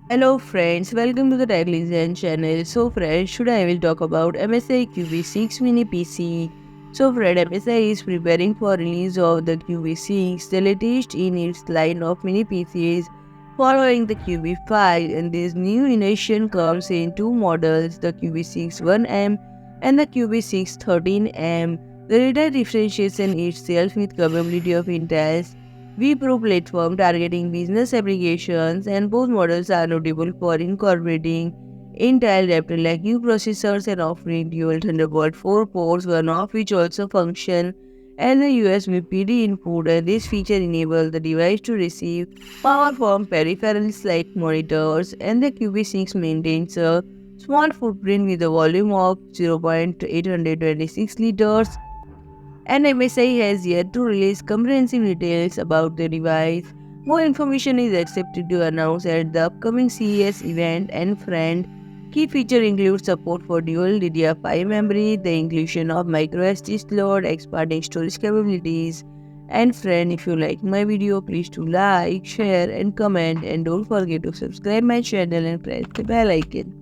Hello friends, welcome to the Techlisten channel. So friends, today I will talk about MSI Cubi 6 mini PC. So friend, MSI is preparing for release of the Cubi 6, the latest in its line of mini PCs following the Cubi 5, and this new innovation comes in two models, the Cubi 6 1M and the Cubi 6 13M. The data differentiation itself with capability of Intel's vPro platform targeting business applications, and both models are notable for incorporating Intel Raptor Lake U processors and offering dual Thunderbolt 4 ports, one of which also function as a USB PD input, and this feature enables the device to receive power from peripherals like monitors, and the QB6 maintains a small footprint with a volume of 0.826 liters, and MSI has yet to release comprehensive details about the device. More information is expected to announce at the upcoming CES event. And friend, key feature includes support for dual DDR5 memory, the inclusion of microSD slot, expanding storage capabilities. And friend, if you like my video, please do like, share and comment, and don't forget to subscribe my channel and press the bell icon.